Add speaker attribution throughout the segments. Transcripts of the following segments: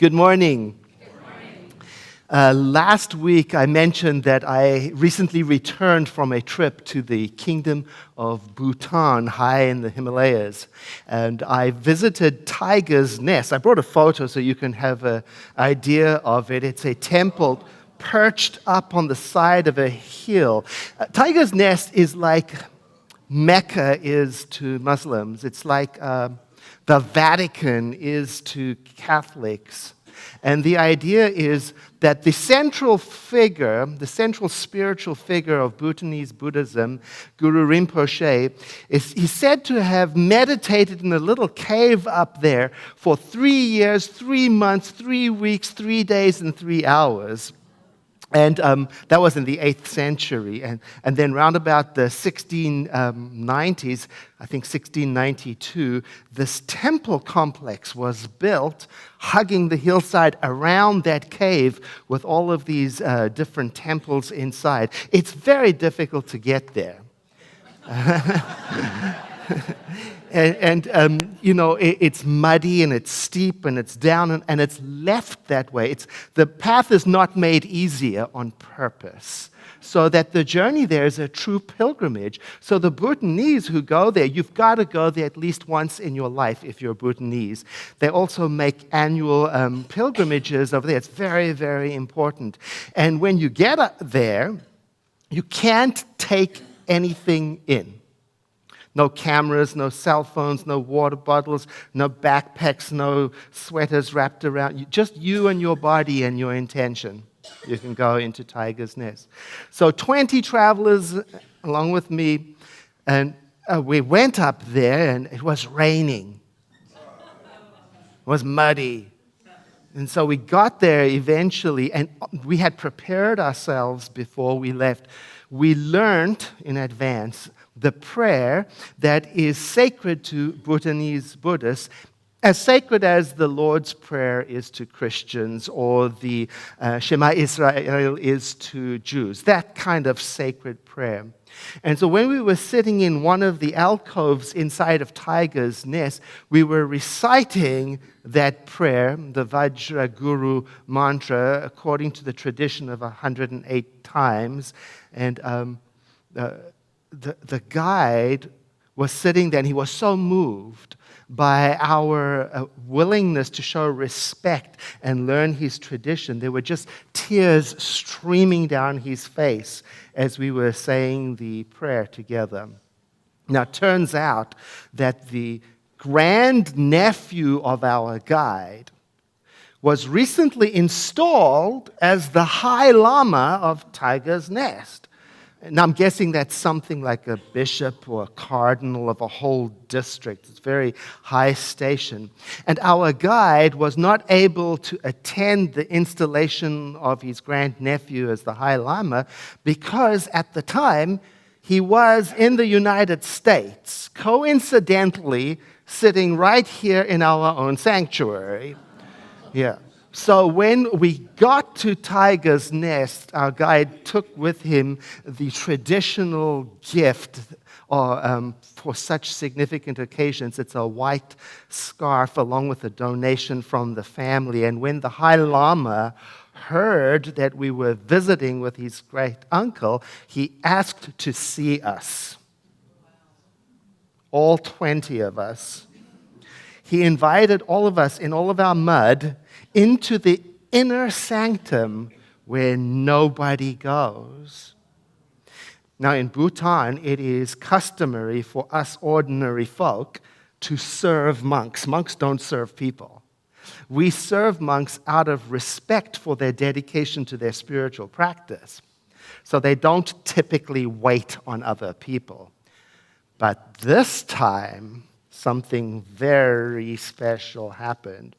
Speaker 1: Good morning. Last week, I mentioned that I recently returned from a trip to the Kingdom of Bhutan, high in the Himalayas. And I visited Tiger's Nest. I brought a photo so you can have an idea of it. It's a temple perched up on the side of a hill. Tiger's Nest is like Mecca is to Muslims. It's like the Vatican is to Catholics. And the idea is that the central figure, the central spiritual figure of Bhutanese Buddhism, Guru Rinpoche, he's said to have meditated in a little cave up there for 3 years, 3 months, 3 weeks, 3 days, and 3 hours. And that was in the 8th century. And then round about the 1690s, I think 1692, this temple complex was built, hugging the hillside around that cave with all of these different temples inside. It's very difficult to get there. It's muddy and it's steep and it's down and it's left that way. The path is not made easier on purpose, so that the journey there is a true pilgrimage. So the Bhutanese who go there, you've got to go there at least once in your life if you're Bhutanese. They also make annual pilgrimages over there. It's very, very important. And when you get there, you can't take anything in. No cameras, no cell phones, no water bottles, no backpacks, no sweaters wrapped around you. Just you and your body and your intention. You can go into Tiger's Nest. So 20 travelers along with me, and we went up there, and it was raining. It was muddy. And so we got there eventually, and we had prepared ourselves before we left. We learned in advance the prayer that is sacred to Bhutanese Buddhists, as sacred as the Lord's Prayer is to Christians or the Shema Israel is to Jews, that kind of sacred prayer. And so when we were sitting in one of the alcoves inside of Tiger's Nest, we were reciting that prayer, the Vajra Guru mantra, according to the tradition of 108 times. And the guide was sitting there, and he was so moved by our willingness to show respect and learn his tradition. There were just tears streaming down his face as we were saying the prayer together. Now, it turns out that the grandnephew of our guide was recently installed as the High Lama of Tiger's Nest. Now, I'm guessing that's something like a bishop or a cardinal of a whole district. It's a very high station. And our guide was not able to attend the installation of his grandnephew as the High Lama because at the time he was in the United States, coincidentally sitting right here in our own sanctuary. Yeah. So when we got to Tiger's Nest, our guide took with him the traditional gift for such significant occasions. It's a white scarf along with a donation from the family. And when the High Lama heard that we were visiting with his great uncle, he asked to see us. All 20 of us. He invited all of us in all of our mud into the inner sanctum where nobody goes. Now, in Bhutan, it is customary for us ordinary folk to serve monks. Monks don't serve people. We serve monks out of respect for their dedication to their spiritual practice. So they don't typically wait on other people. But this time, something very special happened.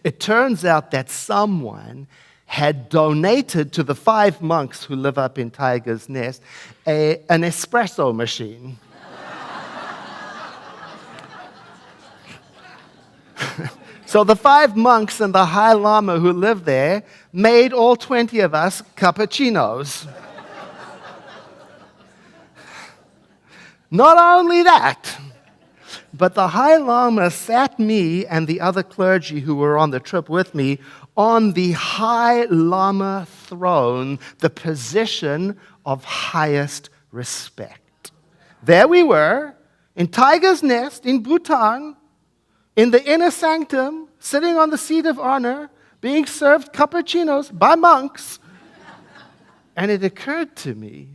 Speaker 1: It turns out that someone had donated to the 5 monks who live up in Tiger's Nest an espresso machine. So the 5 monks and the High Lama who live there made all 20 of us cappuccinos. Not only that, But the High Lama sat me and the other clergy who were on the trip with me on the High Lama throne, the position of highest respect. There we were, in Tiger's Nest in Bhutan, in the inner sanctum, sitting on the seat of honor, being served cappuccinos by monks. And it occurred to me,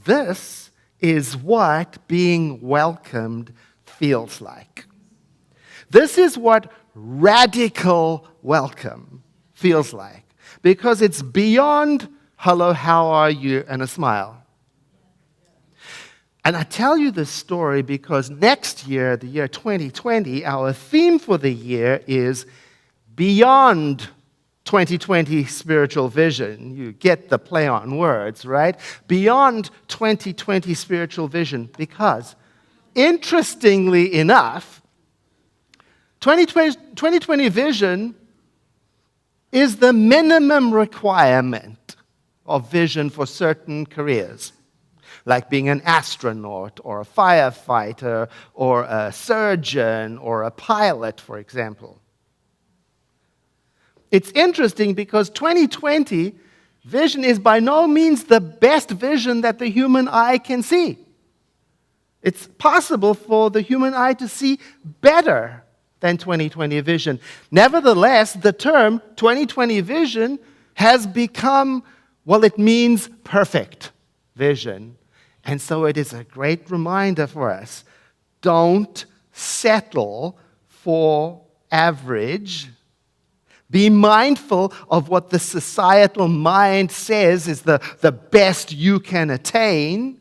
Speaker 1: this is what being welcomed feels like. This is what radical welcome feels like, because it's beyond hello, how are you, and a smile. And I tell you this story because next year, the year 2020, our theme for the year is Beyond 2020 Spiritual Vision. You get the play on words, right? Beyond 2020 Spiritual Vision, because interestingly enough, 2020 vision is the minimum requirement of vision for certain careers, like being an astronaut or a firefighter or a surgeon or a pilot, for example. It's interesting because 2020 vision is by no means the best vision that the human eye can see. It's possible for the human eye to see better than 2020 vision. Nevertheless, the term 2020 vision has become, well, it means perfect vision. And so it is a great reminder for us. Don't settle for average. Be mindful of what the societal mind says is the best you can attain,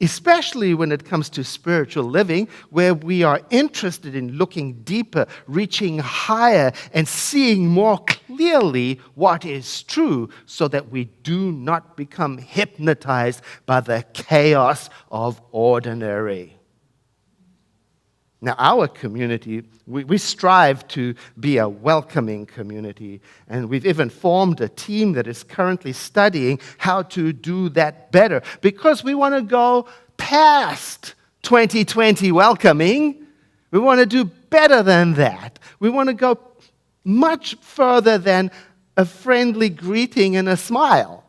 Speaker 1: especially when it comes to spiritual living, where we are interested in looking deeper, reaching higher, and seeing more clearly what is true so that we do not become hypnotized by the chaos of ordinary. Now, our community, we strive to be a welcoming community, and we've even formed a team that is currently studying how to do that better, because we want to go past 2020 welcoming. We want to do better than that. We want to go much further than a friendly greeting and a smile,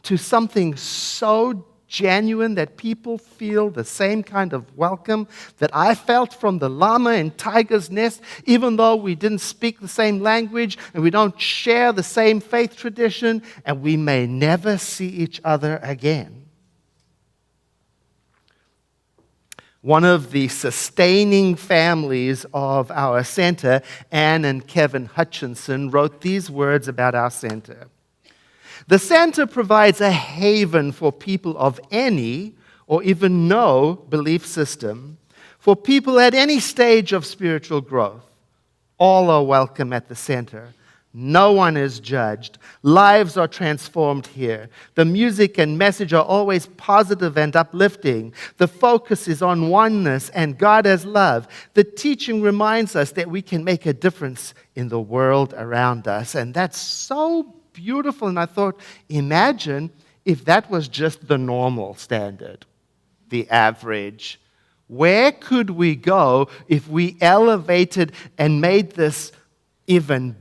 Speaker 1: to something so genuine that people feel the same kind of welcome that I felt from the Lama in Tiger's Nest, even though we didn't speak the same language and we don't share the same faith tradition, and we may never see each other again. One of the sustaining families of our center, Anne and Kevin Hutchinson, wrote these words about our center. The center provides a haven for people of any or even no belief system, for people at any stage of spiritual growth. All are welcome at the center. No one is judged. Lives are transformed here. The music and message are always positive and uplifting. The focus is on oneness and God as love. The teaching reminds us that we can make a difference in the world around us. And that's so beautiful. And I thought, imagine if that was just the normal standard, the average. Where could we go if we elevated and made this even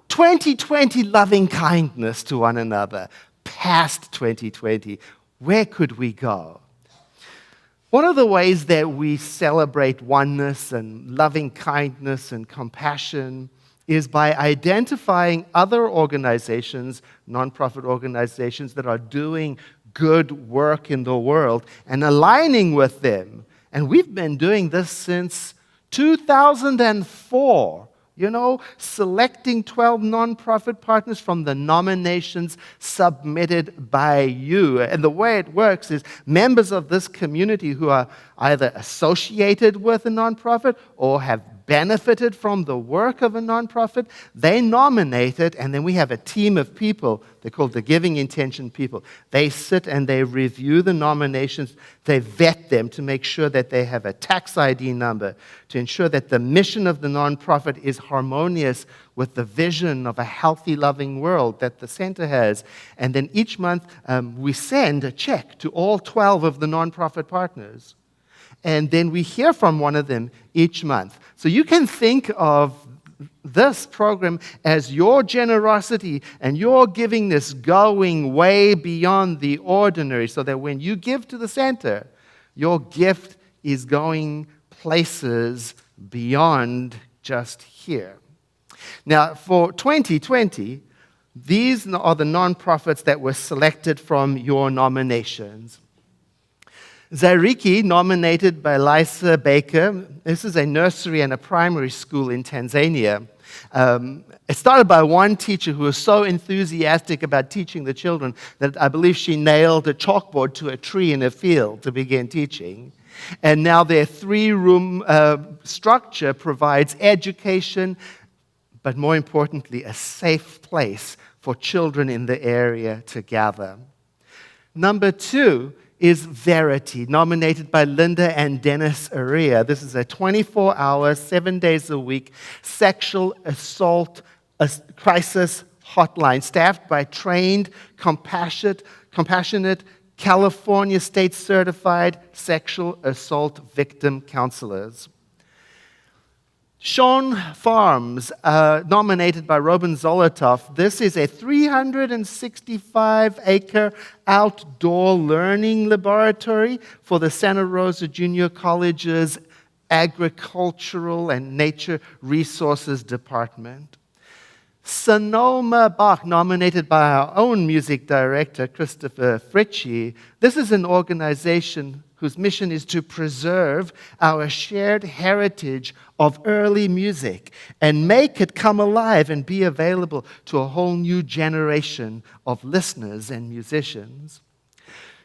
Speaker 1: 2020 loving kindness to one another, past 2020? Where could we go? One of the ways that we celebrate oneness and loving kindness and compassion is by identifying other organizations, nonprofit organizations that are doing good work in the world and aligning with them. And we've been doing this since 2004. Selecting 12 nonprofit partners from the nominations submitted by you. And the way it works is members of this community who are either associated with a nonprofit or have benefited from the work of a nonprofit, they nominate it, and then we have a team of people. They're called the Giving Intention people. They sit and they review the nominations. They vet them to make sure that they have a tax ID number, to ensure that the mission of the nonprofit is harmonious with the vision of a healthy, loving world that the center has. And then each month, we send a check to all 12 of the nonprofit partners. and then we hear from one of them each month. So you can think of this program as your generosity and your givingness going way beyond the ordinary, so that when you give to the center, your gift is going places beyond just here. Now, for 2020, these are the nonprofits that were selected from your nominations. Zairiki, nominated by Lisa Baker. This is a nursery and a primary school in Tanzania. It started by one teacher who was so enthusiastic about teaching the children that I believe she nailed a chalkboard to a tree in a field to begin teaching. And now their 3-room structure provides education, but more importantly, a safe place for children in the area to gather. Number 2 is Verity, nominated by Linda and Dennis Aria. This is a 24-hour, 7 days a week sexual assault crisis hotline staffed by trained, compassionate, California state-certified sexual assault victim counselors. Sean Farms, nominated by Robin Zolotov. This is a 365-acre outdoor learning laboratory for the Santa Rosa Junior College's Agricultural and Nature Resources Department. Sonoma Bach, nominated by our own music director, Christopher Fritchie. This is an organization whose mission is to preserve our shared heritage of early music and make it come alive and be available to a whole new generation of listeners and musicians.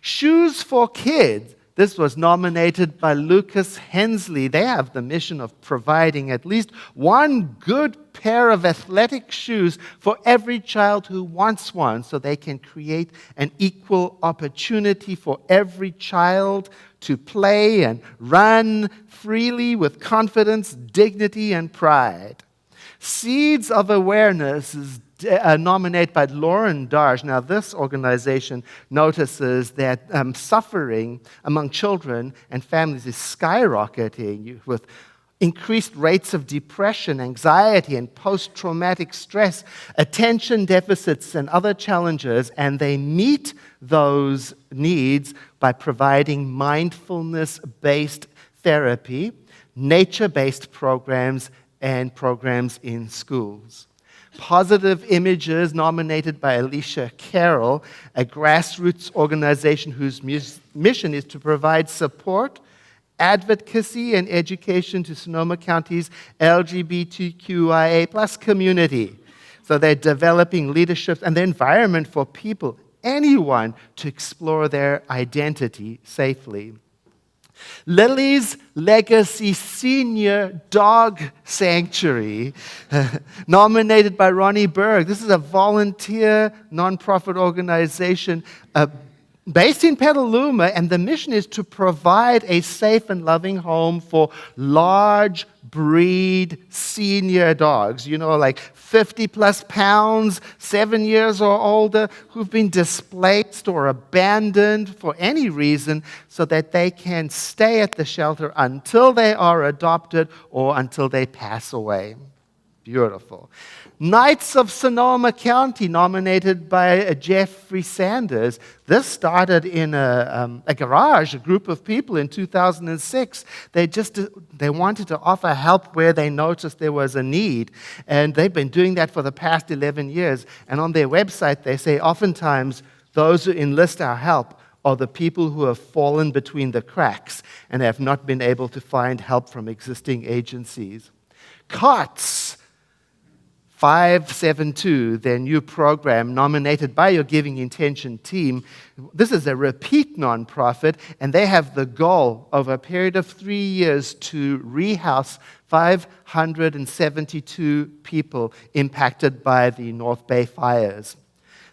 Speaker 1: Shoes for Kids. This was nominated by Lucas Hensley. They have the mission of providing at least one good pair of athletic shoes for every child who wants one, so they can create an equal opportunity for every child to play and run freely with confidence, dignity, and pride. Seeds of Awareness is nominated by Lauren Darge. Now, this organization notices that suffering among children and families is skyrocketing with increased rates of depression, anxiety, and post-traumatic stress, attention deficits, and other challenges, and they meet those needs by providing mindfulness-based therapy, nature-based programs, and programs in schools. Positive Images, nominated by Alicia Carroll, a grassroots organization whose mission is to provide support, advocacy, and education to Sonoma County's LGBTQIA+ community. So they're developing leadership and the environment for people, anyone, to explore their identity safely. Lily's Legacy Senior Dog Sanctuary, nominated by Ronnie Berg. This is a volunteer nonprofit organization based in Petaluma, and the mission is to provide a safe and loving home for large breed senior dogs, like 50 plus pounds, 7 years or older, who've been displaced or abandoned for any reason, so that they can stay at the shelter until they are adopted or until they pass away. Beautiful. Knights of Sonoma County, nominated by Jeffrey Sanders. This started in a garage, a group of people in 2006. They wanted to offer help where they noticed there was a need. And they've been doing that for the past 11 years. And on their website, they say oftentimes those who enlist our help are the people who have fallen between the cracks and have not been able to find help from existing agencies. COTS 572, their new program, nominated by your Giving Intention team. This is a repeat nonprofit, and they have the goal over a period of 3 years to rehouse 572 people impacted by the North Bay fires.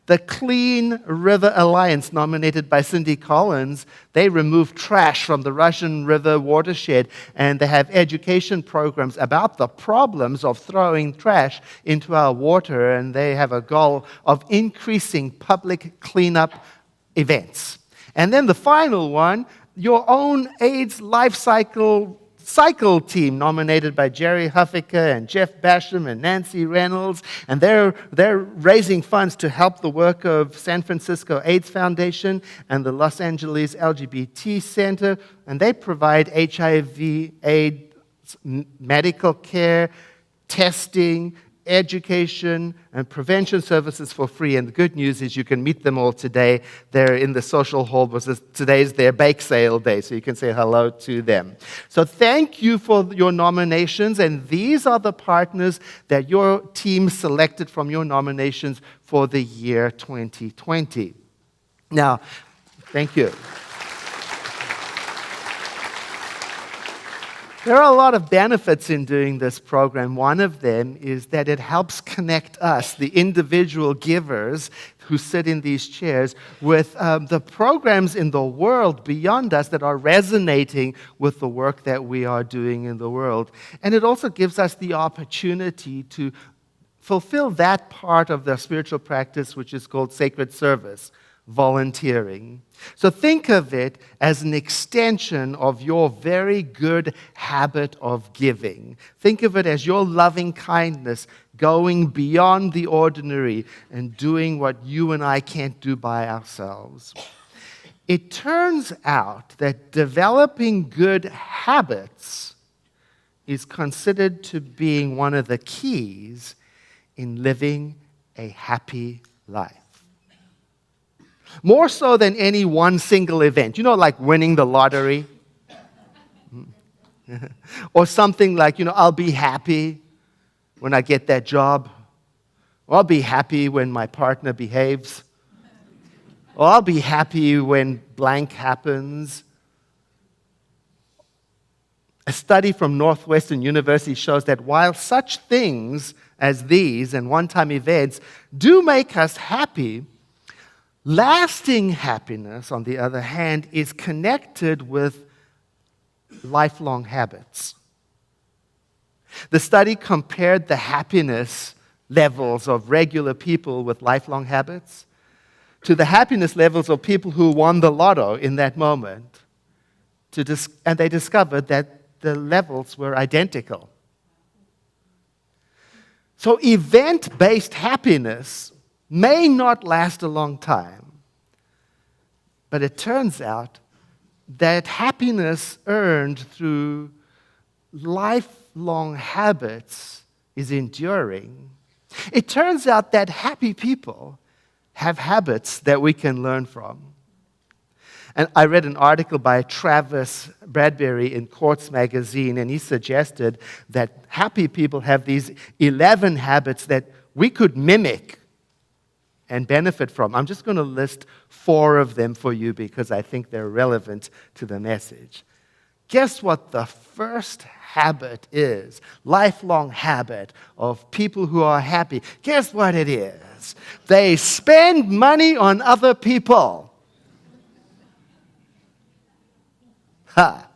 Speaker 1: The Clean River Alliance, nominated by Cindy Collins, they remove trash from the Russian River watershed, and they have education programs about the problems of throwing trash into our water, and they have a goal of increasing public cleanup events. And then the final one, your own AIDS life cycle team, nominated by Jerry Huffaker and Jeff Basham and Nancy Reynolds, and they're raising funds to help the work of San Francisco AIDS Foundation and the Los Angeles LGBT Center, and they provide HIV/AIDS medical care, testing, education, and prevention services for free. And the good news is you can meet them all today. They're in the social hall. Today's their bake sale day, so you can say hello to them. So thank you for your nominations, and these are the partners that your team selected from your nominations for the year 2020. Now, thank you. There are a lot of benefits in doing this program. One of them is that it helps connect us, the individual givers who sit in these chairs, with the programs in the world beyond us that are resonating with the work that we are doing in the world. And it also gives us the opportunity to fulfill that part of the spiritual practice which is called sacred service, volunteering. So think of it as an extension of your very good habit of giving. Think of it as your loving kindness going beyond the ordinary and doing what you and I can't do by ourselves. It turns out that developing good habits is considered to being one of the keys in living a happy life. More so than any one single event. You know, like winning the lottery? Or something like, I'll be happy when I get that job. Or I'll be happy when my partner behaves. Or I'll be happy when blank happens. A study from Northwestern University shows that while such things as these and one-time events do make us happy, lasting happiness, on the other hand, is connected with lifelong habits. The study compared the happiness levels of regular people with lifelong habits to the happiness levels of people who won the lotto in that moment. And they discovered that the levels were identical. So event-based happiness may not last a long time, but it turns out that happiness earned through lifelong habits is enduring. It turns out that happy people have habits that we can learn from. And I read an article by Travis Bradbury in Quartz magazine, and he suggested that happy people have these 11 habits that we could mimic and benefit from. I'm just going to list 4 of them for you because I think they're relevant to the message. Guess what the first habit is? Lifelong habit of people who are happy. Guess what it is? They spend money on other people. Ha!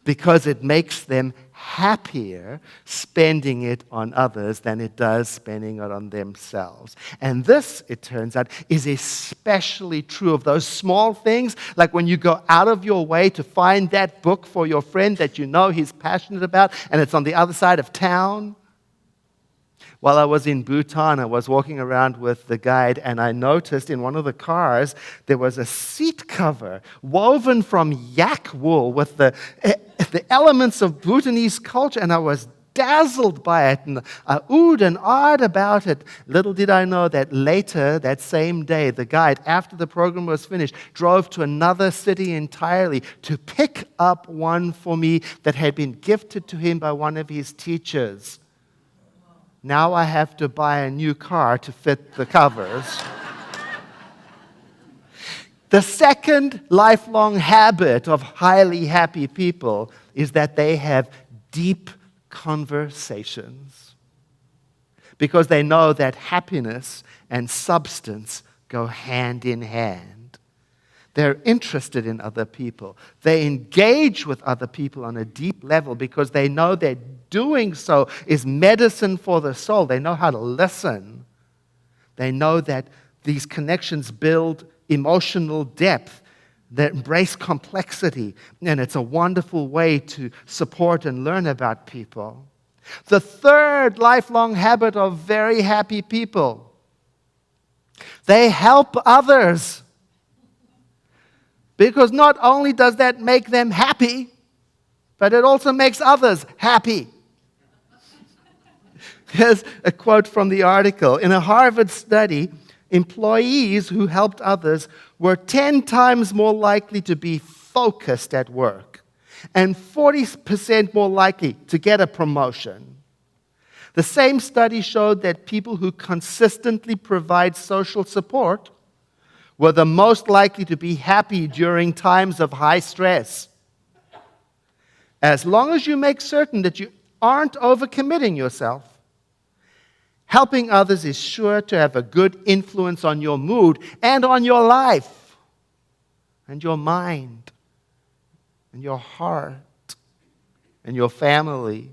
Speaker 1: Because it makes them happier spending it on others than it does spending it on themselves. And this, it turns out, is especially true of those small things, like when you go out of your way to find that book for your friend that you know he's passionate about, and it's on the other side of town. While I was in Bhutan, I was walking around with the guide, and I noticed in one of the cars there was a seat cover woven from yak wool with the elements of Bhutanese culture, and I was dazzled by it, and I oohed and ahed about it. Little did I know that later, that same day, the guide, after the program was finished, drove to another city entirely to pick up one for me that had been gifted to him by one of his teachers. Now I have to buy a new car to fit the covers. The second lifelong habit of highly happy people is that they have deep conversations, because they know that happiness and substance go hand in hand. They're interested in other people. They engage with other people on a deep level because they know that doing so is medicine for the soul. They know how to listen. They know that these connections build emotional depth. that embrace complexity, and it's a wonderful way to support and learn about people. The third lifelong habit of very happy people: they help others. Because not only does that make them happy, but it also makes others happy. Here's a quote from the article. In a Harvard study, employees who helped others were 10 times more likely to be focused at work and 40% more likely to get a promotion. The same study showed that people who consistently provide social support were the most likely to be happy during times of high stress. As long as you make certain that you aren't overcommitting yourself, helping others is sure to have a good influence on your mood and on your life and your mind and your heart and your family.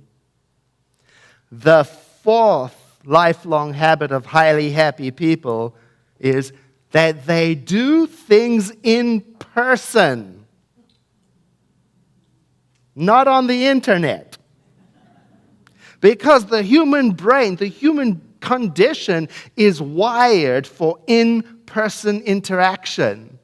Speaker 1: The fourth lifelong habit of highly happy people is that they do things in person, not on the internet. Because the human brain, the human condition is wired for in-person interaction.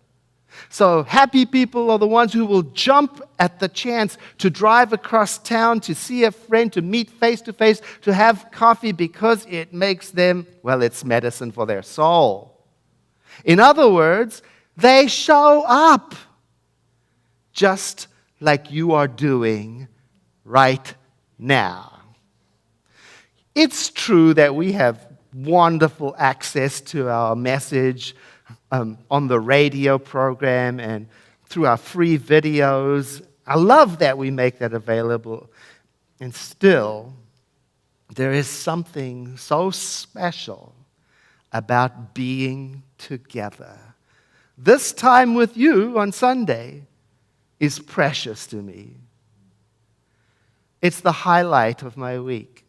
Speaker 1: So happy people are the ones who will jump at the chance to drive across town, to see a friend, to meet face-to-face, to have coffee because it makes them, well, it's medicine for their soul. In other words, they show up just like you are doing right now. It's true that we have wonderful access to our message on the radio program and through our free videos. I love that we make that available. And still, there is something so special about being together. This time with you on Sunday is precious to me. It's the highlight of my week,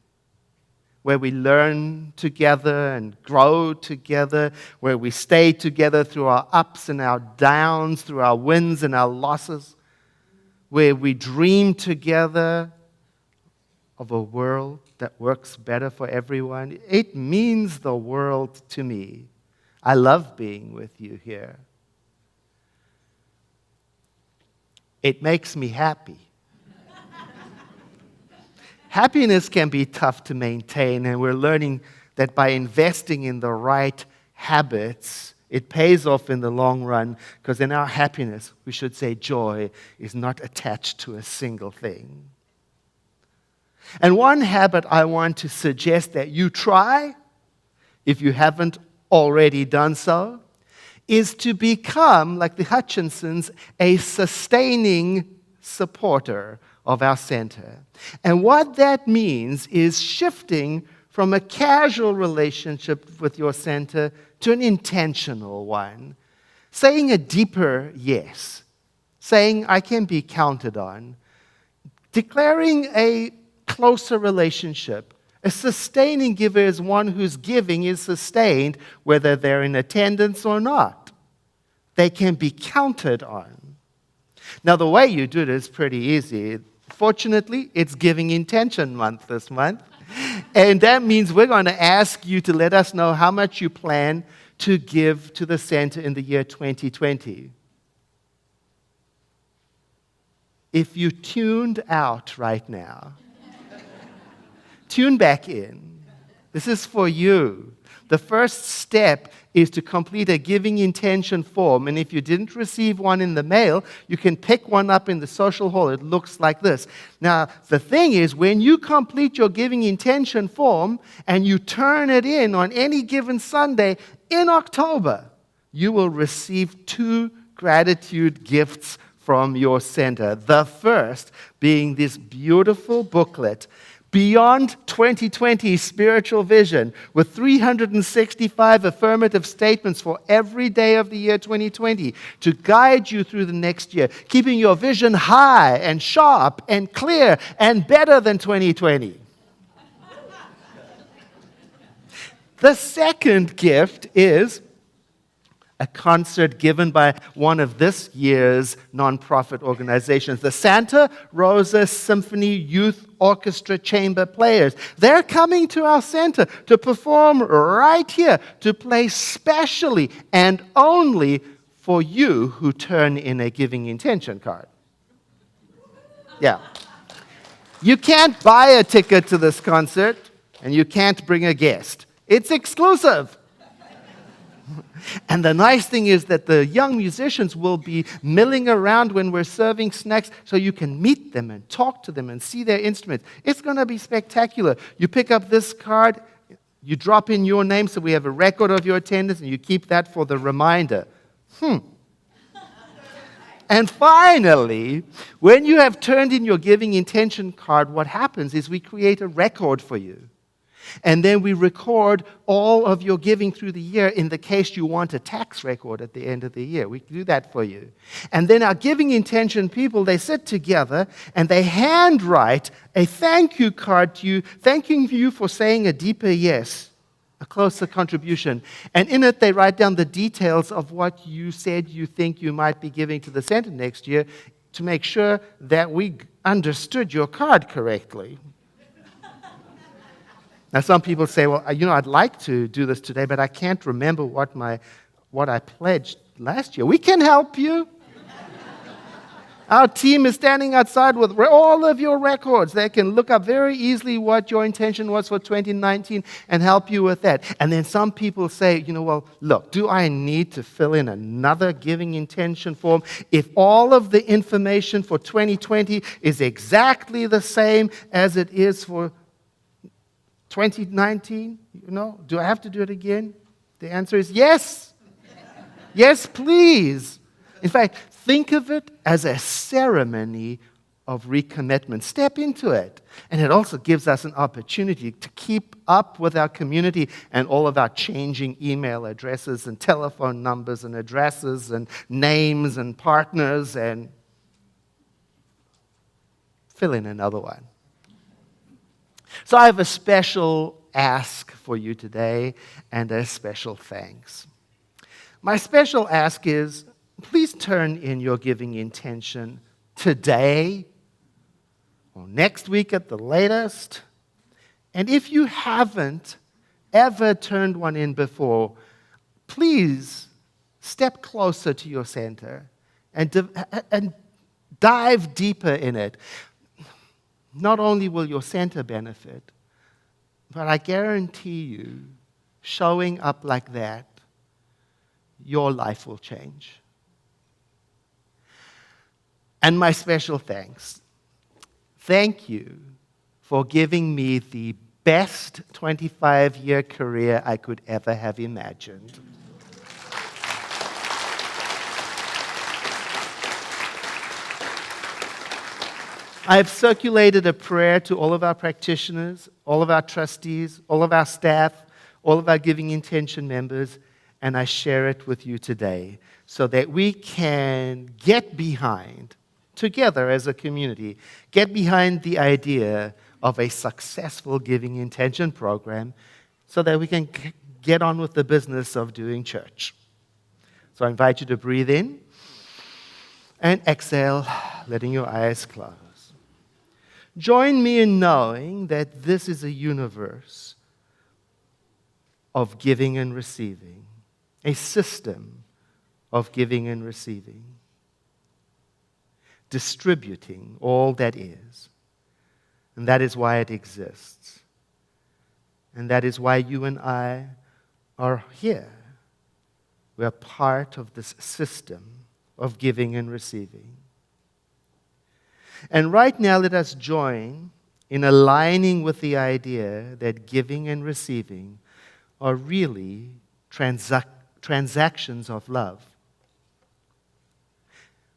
Speaker 1: where we learn together and grow together, where we stay together through our ups and our downs, through our wins and our losses, where we dream together of a world that works better for everyone. It means the world to me. I love being with you here. It makes me happy. Happiness can be tough to maintain, and we're learning that by investing in the right habits, it pays off in the long run, because in our happiness, we should say joy is not attached to a single thing. And one habit I want to suggest that you try, if you haven't already done so, is to become, like the Hutchinsons, a sustaining supporter of our center. And what that means is shifting from a casual relationship with your center to an intentional one, saying a deeper yes, saying I can be counted on, declaring a closer relationship. A sustaining giver is one whose giving is sustained whether they're in attendance or not. They can be counted on. Now, the way you do it is pretty easy. Fortunately, it's Giving Intention Month this month. And that means we're going to ask you to let us know how much you plan to give to the center in the year 2020. If you tuned out right now, tune back in. This is for you. The first step is to complete a giving intention form. And if you didn't receive one in the mail, you can pick one up in the social hall. It looks like this. Now, the thing is, when you complete your giving intention form and you turn it in on any given Sunday in October, you will receive 2 gratitude gifts from your center. The first being this beautiful booklet, Beyond 2020 Spiritual Vision, with 365 affirmative statements for every day of the year 2020 to guide you through the next year, keeping your vision high and sharp and clear and better than 2020. The second gift is a concert given by one of this year's nonprofit organizations, the Santa Rosa Symphony Youth Orchestra Chamber Players. They're coming to our center to perform right here, to play specially and only for you who turn in a giving intention card. Yeah. You can't buy a ticket to this concert, and you can't bring a guest. It's exclusive. And the nice thing is that the young musicians will be milling around when we're serving snacks so you can meet them and talk to them and see their instruments. It's going to be spectacular. You pick up this card, you drop in your name so we have a record of your attendance, and you keep that for the reminder. And finally, when you have turned in your giving intention card, what happens is we create a record for you. And then we record all of your giving through the year in the case you want a tax record at the end of the year. We do that for you. And then our giving intention people, they sit together and they handwrite a thank you card to you, thanking you for saying a deeper yes, a closer contribution. And in it, they write down the details of what you said you think you might be giving to the center next year to make sure that we understood your card correctly. Now, some people say, well, I'd like to do this today, but I can't remember what I pledged last year. We can help you. Our team is standing outside with all of your records. They can look up very easily what your intention was for 2019 and help you with that. And then some people say, well, look, do I need to fill in another giving intention form if all of the information for 2020 is exactly the same as it is for 2019, do I have to do it again? The answer is yes. Yes, please. In fact, think of it as a ceremony of recommitment. Step into it. And it also gives us an opportunity to keep up with our community and all of our changing email addresses and telephone numbers and addresses and names and partners, and fill in another one. So I have a special ask for you today and a special thanks. My special ask is, please turn in your giving intention today or next week at the latest. And if you haven't ever turned one in before, please step closer to your center and dive deeper in it. Not only will your center benefit, but I guarantee you, showing up like that, your life will change. And my special thanks. Thank you for giving me the best 25-year career I could ever have imagined. I've circulated a prayer to all of our practitioners, all of our trustees, all of our staff, all of our giving intention members, and I share it with you today so that we can get behind, together as a community, get behind the idea of a successful giving intention program so that we can get on with the business of doing church. So I invite you to breathe in and exhale, letting your eyes close. Join me in knowing that this is a universe of giving and receiving, a system of giving and receiving, distributing all that is. And that is why it exists. And that is why you and I are here. We are part of this system of giving and receiving. And right now, let us join in aligning with the idea that giving and receiving are really transactions of love.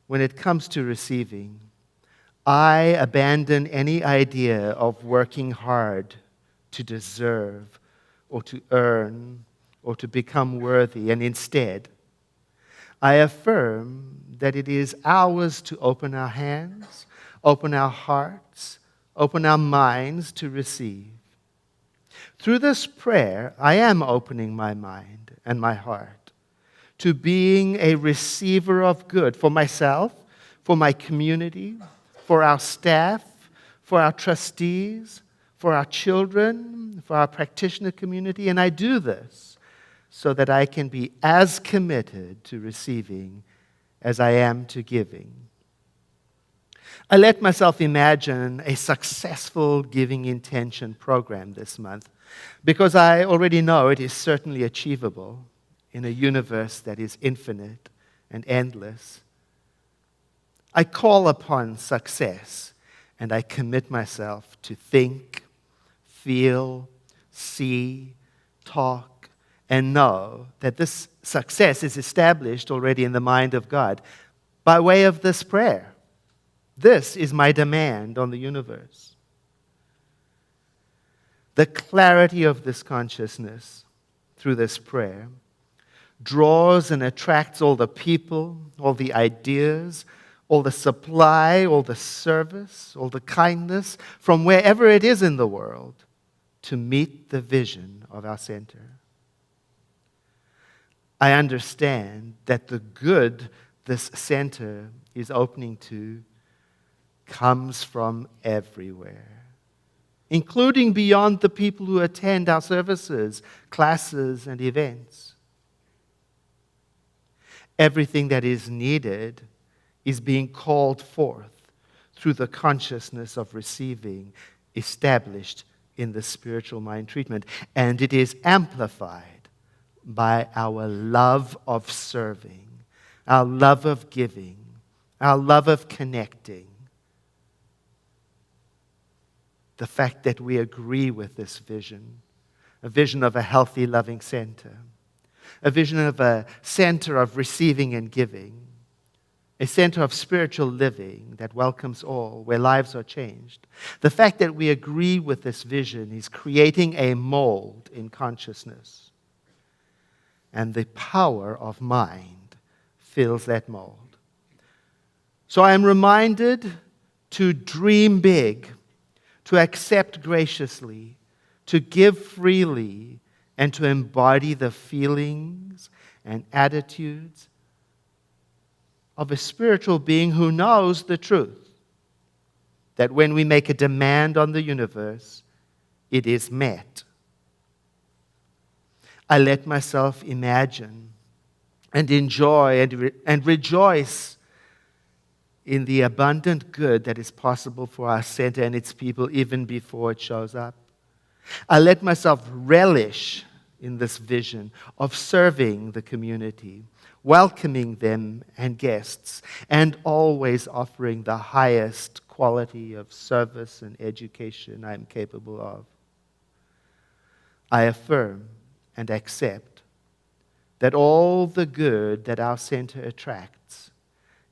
Speaker 1: When it comes to receiving, I abandon any idea of working hard to deserve or to earn or to become worthy, and instead, I affirm that it is ours to open our hands, open our hearts, open our minds to receive. Through this prayer, I am opening my mind and my heart to being a receiver of good for myself, for my community, for our staff, for our trustees, for our children, for our practitioner community. And I do this so that I can be as committed to receiving as I am to giving. I let myself imagine a successful giving intention program this month because I already know it is certainly achievable in a universe that is infinite and endless. I call upon success and I commit myself to think, feel, see, talk, and know that this success is established already in the mind of God by way of this prayer. This is my demand on the universe. The clarity of this consciousness through this prayer draws and attracts all the people, all the ideas, all the supply, all the service, all the kindness from wherever it is in the world to meet the vision of our center. I understand that the good this center is opening to comes from everywhere, including beyond the people who attend our services, classes, and events. Everything that is needed is being called forth through the consciousness of receiving established in the spiritual mind treatment, and it is amplified by our love of serving, our love of giving, our love of connecting. The fact that we agree with this vision, a vision of a healthy, loving center, a vision of a center of receiving and giving, a center of spiritual living that welcomes all, where lives are changed. The fact that we agree with this vision is creating a mold in consciousness, and the power of mind fills that mold. So I am reminded to dream big, to accept graciously, to give freely, and to embody the feelings and attitudes of a spiritual being who knows the truth, that when we make a demand on the universe, it is met. I let myself imagine and enjoy and rejoice in the abundant good that is possible for our center and its people even before it shows up. I let myself relish in this vision of serving the community, welcoming them and guests, and always offering the highest quality of service and education I am capable of. I affirm and accept that all the good that our center attracts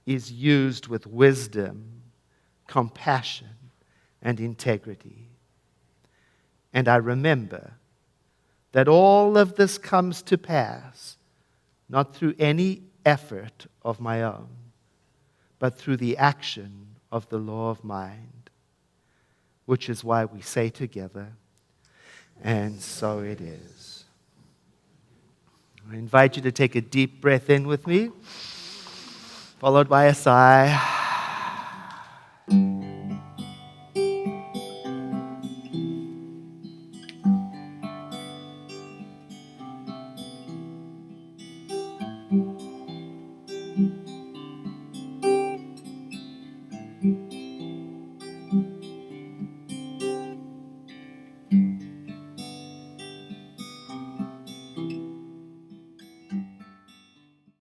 Speaker 1: is used with wisdom, compassion, and integrity. And I remember that all of this comes to pass not through any effort of my own, but through the action of the law of mind, which is why we say together, and so it is. I invite you to take a deep breath in with me, followed by a sigh.